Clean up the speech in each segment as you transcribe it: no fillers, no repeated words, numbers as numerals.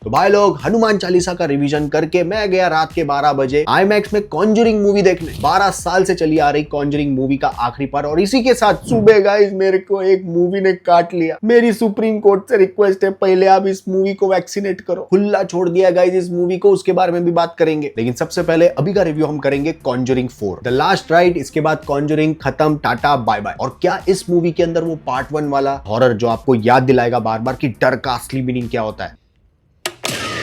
तो भाई लोग, हनुमान चालीसा का रिवीजन करके मैं गया रात के 12 बजे आईमैक्स में कॉन्जरिंग मूवी देखने। 12 साल से चली आ रही कॉन्जरिंग मूवी का आखिरी पार्ट, और इसी के साथ सुबह गाइस मेरे को एक मूवी ने काट लिया। मेरी सुप्रीम कोर्ट से रिक्वेस्ट है, पहले आप इस मूवी को वैक्सीनेट करो। खुला छोड़ दिया गाइस इस मूवी को, उसके बारे में भी बात करेंगे। लेकिन सबसे पहले अभी का रिव्यू हम करेंगे कॉन्जरिंग 4 द लास्ट राइड। इसके बाद कॉन्जरिंग खत्म, टाटा बाय बाय। और क्या इस मूवी के अंदर वो पार्ट 1 वाला हॉरर जो आपको याद दिलाएगा बार बार कि डर का असली मीनिंग क्या होता है,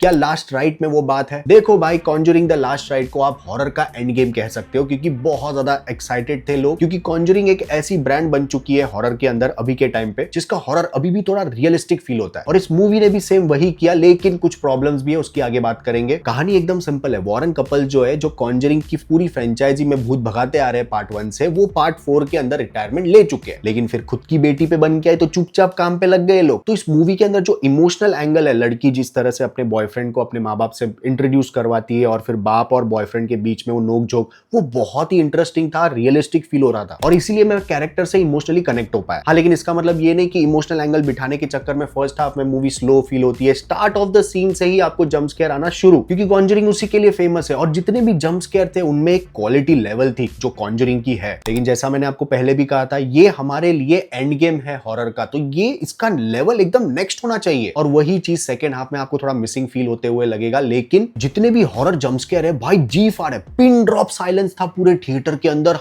क्या लास्ट राइट में वो बात है? देखो भाई, कॉन्जरिंग द लास्ट राइट को आप हॉरर का एंड गेम कह सकते हो, क्योंकि बहुत ज्यादा एक्साइटेड थे लोग, क्योंकि कॉन्जरिंग एक ऐसी ब्रांड बन चुकी है हॉरर के अंदर अभी के टाइम पे, जिसका हॉरर अभी भी थोड़ा रियलिस्टिक फील होता है। और इस मूवी ने भी सेम वही किया, लेकिन कुछ प्रॉब्लम्स भी है, उसकी आगे बात करेंगे। कहानी एकदम सिंपल है। वॉरेन कपल जो है, जो कॉन्जरिंग की पूरी फ्रेंचाइजी में भूत भगाते आ रहे हैं पार्ट 1 से, वो पार्ट 4 के अंदर रिटायरमेंट ले चुके हैं। लेकिन फिर खुद की बेटी पे बन के आए तो चुपचाप काम पे लग गए लोग। तो इस मूवी के अंदर जो इमोशनल एंगल है, लड़की जिस तरह से अपने बॉयफ्रेंड को अपने माँ बाप से इंट्रोड्यूस करवाती है और फिर बाप और बॉयफ्रेंड के बीच में वो नोक-झोंक, वो बहुत ही इंटरेस्टिंग था, रियलिस्टिक फील हो रहा था, और इसीलिए मैं कैरेक्टर से इमोशनली कनेक्ट हो पाया। हाँ, लेकिन इसका मतलब ये नहीं कि इमोशनल एंगल बिठाने के चक्कर में फर्स्ट हाफ में मूवी स्लो फील होती है। स्टार्ट ऑफ द सीन से ही आपको जंप स्केयर आना शुरू, क्योंकि कॉन्जरिंग उसी के लिए फेमस है। और जितने भी जंप स्केयर थे उनमें एक क्वालिटी लेवल थी जो कॉन्जरिंग की है। लेकिन जैसा मैंने आपको पहले भी कहा था, ये हमारे लिए एंड गेम है हॉरर का, तो ये इसका लेवल एकदम नेक्स्ट होना चाहिए। और वही चीज सेकंड हाफ में आपको थोड़ा मिसिंग फील होते हुए लगेगा। लेकिन जितने भी हॉरर जंप स्केयर है भाई, जी फाड़ है। पिन ड्रॉप साइलेंस था पूरे थिएटर के अंदर।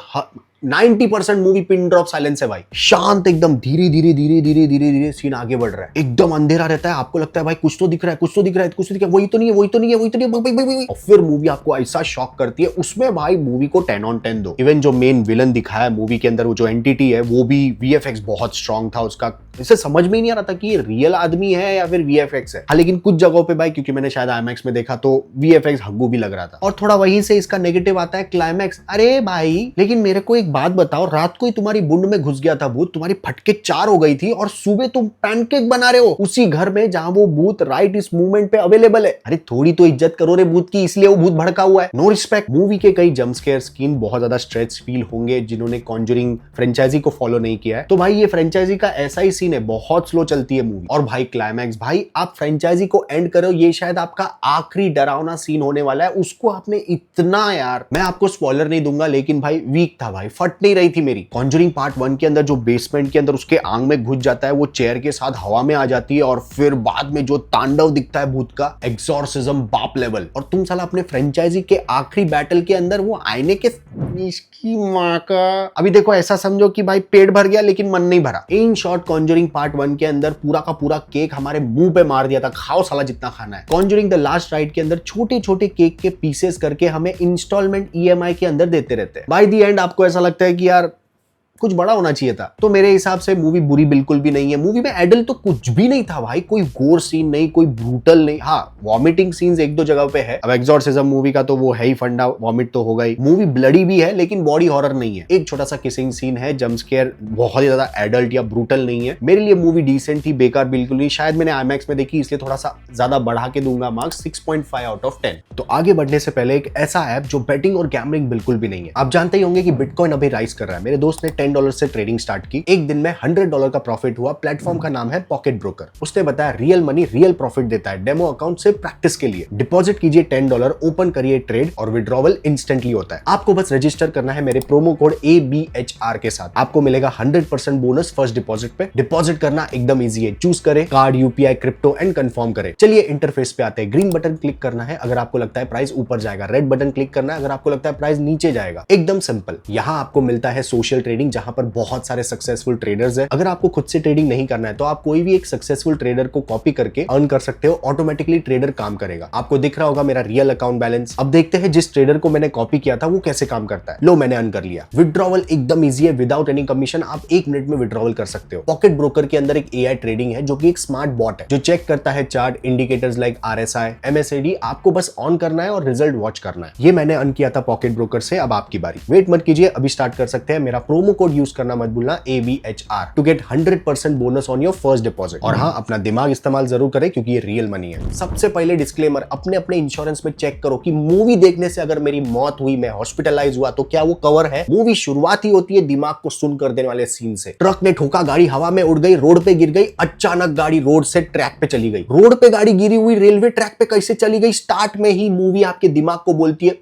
90% मूवी पिन ड्रॉप साइलेंस है भाई, शांत एकदम, धीरे धीरे सीन आगे बढ़ रहा है, एकदम अंधेरा रहता है, आपको लगता है भाई कुछ तो दिख रहा है, कुछ तो दिख रहा है, कुछ तो दिख रहा है, वही तो नहीं है। और फिर मूवी आपको ऐसा शॉक करती है, उसमें भाई मूवी को 10 on 10 दो। इवन जो मेन विलन दिखाया है मूवी के अंदर, वो जो एंटिटी है, वो भी VFX बहुत स्ट्रॉन्ग था उसका। इसे समझ में ही नहीं आ रहा था कि ये रियल आदमी है या फिर VFX है। हाँ, लेकिन कुछ जगहों पे भाई, क्योंकि मैंने शायद IMAX में देखा, तो VFX हग्गू भी लग रहा था। और थोड़ा वहीं से इसका नेगेटिव आता है क्लाइमैक्स। अरे भाई, लेकिन मेरे को एक बात बताओ, रात को ही तुम्हारी बुंड में घुस गया था भूत, तुम्हारी फटके 4 हो गई थी, और सुबह तुम पैनकेक बना रहे हो उसी घर में जहां वो भूत राइट इस मूवमेंट पे अवेलेबल है। अरे थोड़ी तो इज्जत करो रे भूत की, इसलिए वो भूत भड़का हुआ है। No respect. मूवी के कई जंप स्केयर सीन बहुत ज्यादा स्ट्रेच फील होंगे जिन्होंने कॉन्जरिंग फ्रेंचाइजी को फॉलो नहीं किया है। तो भाई, ये फ्रेंचाइजी का ऐसा ही सीन है, बहुत स्लो चलती है मूवी। और भाई क्लाइमैक्स, भाई आप फ्रेंचाइजी को एंड करो, ये शायद आपका आखिरी डरावना सीन होने वाला है, उसको आपने इतना, यार मैं आपको स्पॉइलर नहीं दूंगा, लेकिन भाई वीक था भाई, फट नहीं रही थी मेरी। कॉन्जरिंग पार्ट 1 के अंदर जो बेसमेंट के अंदर उसके आंग में घुस जाता है, वो चेयर के साथ हवा में आ जाती है, और फिर बाद में जो तांडव दिखता है भूत का, एक्सॉर्सिज्म बाप लेवल। और तुम साला अपने फ्रेंचाइजी के आखिरी बैटल के अंदर वो आईने के, इसकी मां का। अभी देखो, ऐसा समझो कि भाई पेट भर गया लेकिन मन नहीं भरा। इन शॉर्ट, कॉन्जरिंग पार्ट 1 के अंदर पूरा का पूरा केक हमारे मुंह पे मार दिया था, खाओ साला जितना खाना है। कॉन्जरिंग द लास्ट राइड के अंदर छोटे छोटे केक के पीसेस करके हमें इंस्टॉलमेंट EMI के अंदर देते रहते हैं। बाय द एंड आपको ऐसा लगता है कि यार कुछ बड़ा होना चाहिए था। तो मेरे हिसाब से मूवी बुरी बिल्कुल भी नहीं है। मूवी में एडल्ट तो कुछ भी नहीं था भाई, कोई गोर सीन नहीं, कोई ब्रूटल नहीं। हाँ, वॉमिटिंग सीन्स एक दो जगह पे है। अब एक्सॉर्सिज्म मूवी का तो वो है ही फंडा, वॉमिट तो होगा ही। मूवी ब्लडी भी है लेकिन बॉडी हॉरर नहीं है। एक छोटा सा किसिंग सीन है, जंप स्केयर बहुत ही ज्यादा एडल्ट या ब्रूटल नहीं है। मेरे लिए मूवी डिसेंट थी, बेकार बिल्कुल नहीं। शायद मैंने IMAX में देखी, इसलिए थोड़ा सा ज्यादा बढ़ा के दूंगा मार्क्स, 6.5 out of 10। तो आगे बढ़ने से पहले एक ऐसा ऐप जो बेटिंग और गैम्बलिंग बिल्कुल भी नहीं है। आप जानते ही होंगे कि बिटकॉइन अभी राइज कर रहा है। मेरे दोस्त ने $10 से ट्रेडिंग स्टार्ट की, एक दिन में $100 का प्रॉफिट हुआ। प्लेटफॉर्म का नाम है पॉकेट ब्रोकर। उसने बताया रियल मनी रियल प्रॉफिट देता है। डेमो अकाउंट से प्रैक्टिस के लिए डिपॉजिट कीजिए $10, ओपन करिए ट्रेड, और विड्रॉवल इंस्टेंटली होता है। आपको बस रजिस्टर करना है मेरे प्रोमो कोड ABHR के साथ। आपको मिलेगा 100% बोनस फर्स्ट डिपॉजिट पे। डिपॉजिट करना एकदम इजी है। चूज करें card, UPI, crypto and confirm करें। चलिए इंटरफेस पे आते हैं। ग्रीन बटन क्लिक करना है अगर आपको लगता है प्राइस ऊपर जाएगा। रेड बटन क्लिक करना है अगर आपको लगता है प्राइस नीचे जाएगा। एकदम सिंपल। यहाँ आपको मिलता है सोशल ट्रेडिंग, जहां पर बहुत सारे सक्सेसफुल ट्रेडर्स है। अगर आपको खुद से ट्रेडिंग नहीं करना है तो आप कोई भी एक सक्सेसफुल ट्रेडर को कॉपी करके अर्न कर सकते हो। ऑटोमेटिकली ट्रेडर काम करेगा। आपको दिख रहा होगा मेरा रियल अकाउंट बैलेंस। अब देखते हैं जिस ट्रेडर को मैंने कॉपी किया था वो कैसे काम करता है। लो, मैंने अर्न कर लिया। विड्रॉवल एकदम इजी है, विदाउट एनी कमीशन। आप 1 मिनट में विड्रॉवल कर सकते हो। पॉकेट ब्रोकर के अंदर एक AI ट्रेडिंग है जो कि एक स्मार्ट बॉट है जो चेक करता है chart, indicators like RSI, MACD। आपको बस ऑन करना है और रिजल्ट वॉच करना है। ये मैंने अर्न किया था पॉकेट ब्रोकर से। अब आपकी बारी। वेट मत कीजिए, अभी स्टार्ट कर सकते हैं। मेरा प्रोमो कोड कोड यूज करना मत भूलना ABHR to get 100% bonus on your first deposit. और हाँ, अपना दिमाग इस्तेमाल जरूर करें क्योंकि ये रियल मनी है। सबसे पहले डिस्क्लेमर, अपने अपने इंश्योरेंस में चेक करो कि मूवी देखने से अगर मेरी मौत हुई, मैं हॉस्पिटलाइज हुआ, तो क्या वो कवर है। मूवी शुरुआत ही होती है दिमाग को सुन कर देने वाले सीन से। ट्रक ने ठोका, गाड़ी हवा में उड़ गई, रोड पे गिर गई, अचानक गाड़ी रोड से ट्रैक पे चली गई। रोड पे गाड़ी गिरी हुई रेलवे ट्रैक पे कैसे चली गई, स्टार्ट में ही मूवी आपके दिमाग को बोलती है।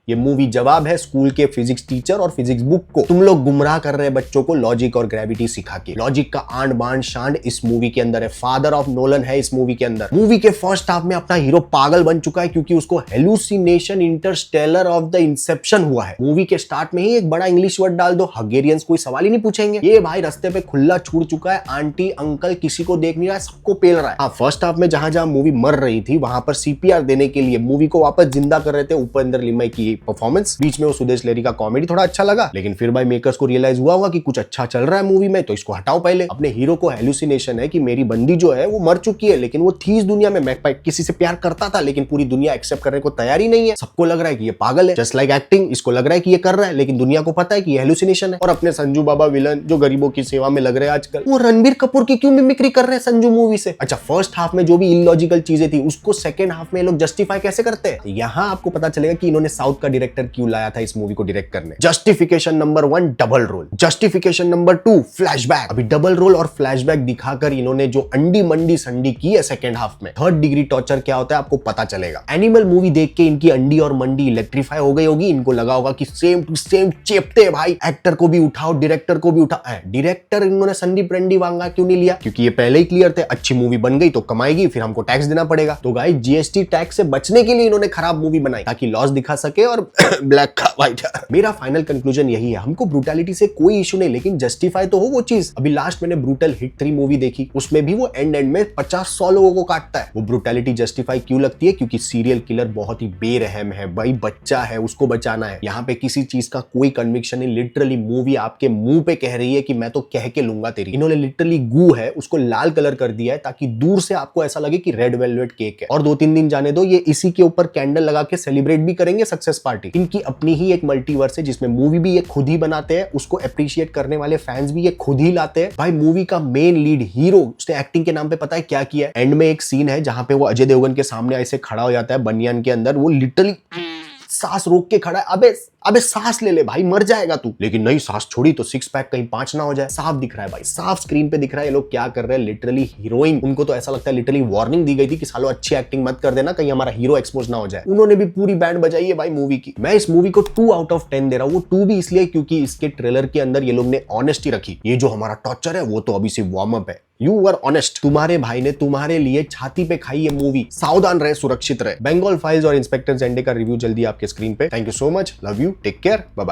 ये मूवी जवाब है स्कूल के फिजिक्स टीचर और फिजिक्स बुक को। तुम लोग गुमराह कर रहे हैं बच्चों को लॉजिक और ग्रेविटी सिखा के। लॉजिक का आंड बांड शांड इस मूवी के अंदर है। फादर ऑफ नोलन है इस मूवी के अंदर। मूवी के फर्स्ट हाफ में अपना हीरो पागल बन चुका है क्योंकि उसको hallucination Interstellar of the Inception हुआ है। मूवी के स्टार्ट में ही एक बड़ा इंग्लिश वर्ड डाल दो, हगेरियंस, कोई सवाल ही नहीं पूछेंगे। ये भाई रास्ते पे खुला छूट चुका है, आंटी अंकल किसी को देख नहीं रहा है, सबको पेल रहा है। हाँ, फर्स्ट हाफ में जहां जहां मूवी मर रही थी वहां पर CPR देने के लिए मूवी को वापस जिंदा कर रहे थे उपेंद्र लिमई की परफॉर्मेंस। बीच में वो सुदेश लेरी का कॉमेडी थोड़ा अच्छा लगा, लेकिन फिर भाई मेकर्स को रियलाइज हुआ होगा कि कुछ अच्छा चल रहा है मूवी में, तो इसको हटाओ पहले। अपने हीरो को हेलुसिनेशन है कि मेरी बंदी जो है वो मर चुकी है, लेकिन वो थी इस दुनिया में। मैं किसी से प्यार करता था लेकिन पूरी दुनिया एक्सेप्ट करने को तैयार ही नहीं है। सबको लग रहा है कि ये पागल है, जस्ट लाइक एक्टिंग। इसको लग रहा है कि ये कर रहा है लेकिन दुनिया को पता है कि ये हेलुसिनेशन है। और अपने संजू बाबा विलन जो गरीबों की सेवा में लग रहे हैं आजकल, वो रणबीर कपूर की क्यों मिमिक्री कर रहे हैं संजू मूवी से। अच्छा, फर्स्ट हाफ में जो भी इलॉजिकल चीजें थी उसको सेकंड हाफ में लोग जस्टिफाई कैसे करते हैं। यहां आपको पता चलेगा कि इन्होंने साउथ का डायरेक्टर क्यों लाया था इस मूवी को डायरेक्ट करने। Justification number 1, double role. Justification number 2, flashback. अभी डबल रोल और फ्लैशबैक दिखाकर इन्होंने जो अंडी मंडी संडी की है सेकंड हाफ में, थर्ड डिग्री टॉर्चर क्या होता है आपको पता चलेगा। एनिमल मूवी देख के इनकी अंडी और मंडी इलेक्ट्रीफाई हो गई होगी। इनको लगा होगा कि सेम टू सेम चेपते भाई, एक्टर को भी उठाओ डायरेक्टर को भी उठा। डायरेक्टर इन्होंने संदीप रेड्डी वांगा क्यों नहीं लिया, क्योंकि ये पहले ही क्लियर थे अच्छी मूवी बन गई तो कमाएगी, फिर हमको टैक्स देना पड़ेगा। तो गाइस GST टैक्स से बचने के लिए इन्होंने खराब मूवी बनाई ताकि लॉस दिखा सके और ब्लैक का व्हाइट। मेरा फाइनल कंक्लूजन यही है, हमको ब्रूटैलिटी से कोई इशू नहीं, लेकिन जस्टिफाई तो हो वो चीज। अभी लास्ट मैंने ब्रूटल हिट 3 मूवी देखी, उसमें भी वो एंड में 50-100 लोगों को काटता है। वो ब्रूटैलिटी जस्टिफाई क्यों लगती है, क्योंकि सीरियल किलर बहुत ही बेरहम है भाई, बच्चा है उसको बचाना है। यहाँ पे किसी चीज का कोई कन्विक्शन नहीं, लिटरली मूवी आपके मुंह पे कह रही है कि मैं तो कह के लूंगा तेरी। इन्होंने लिटरली गू है उसको लाल कलर कर दिया है ताकि दूर से आपको ऐसा लगे कि रेड वेलवेट केक है। और 2-3 दिन जाने दो, ये इसी के ऊपर कैंडल लगा के सेलिब्रेट भी करेंगे सक्सेस पार्टी। इनकी अपनी ही एक मल्टीवर्स है जिसमें मूवी भी ये खुद ही बनाते हैं, उसको अप्रिशिएट करने वाले फैंस भी ये खुद ही लाते हैं। भाई मूवी का मेन लीड हीरो उसने एक्टिंग के नाम पे पता है क्या किया है। एंड में एक सीन है जहां पे वो अजय देवगन के सामने ऐसे खड़ा हो जाता है बनियान के अंदर, वो लिटरली सांस रोक के खड़ा है। अबे सांस ले ले भाई, मर जाएगा तू। लेकिन नहीं, सांस छोड़ी तो 6 पैक कहीं 5 ना हो जाए। साफ दिख रहा है भाई, साफ स्क्रीन पे दिख रहा है ये लोग क्या कर रहे हैं। लिटरली हीरोइन, उनको तो ऐसा लगता है लिटरली वार्निंग दी गई थी कि सालो अच्छी एक्टिंग मत कर देना, कहीं हमारा हीरो एक्सपोज ना हो जाए। उन्होंने भी पूरी बैंड बजाई है भाई मूवी की। मैं इस मूवी को 2 आउट ऑफ 10 दे रहा हूँ। वो 2 भी इसलिए क्योंकि इसके ट्रेलर के अंदर ये लोग ने ऑनेस्टी रखी। ये जो हमारा टॉर्चर है वो तो अभी सिर्फ वार्म अप है। You were honest. तुम्हारे भाई ने तुम्हारे लिए छाती पे खाई ये मूवी। सावधान रहे, सुरक्षित रहे। बंगाल फाइल्स और इंस्पेक्टर जेंडे का रिव्यू जल्दी आपके स्क्रीन पे। Thank you so much, love you, take care, bye bye.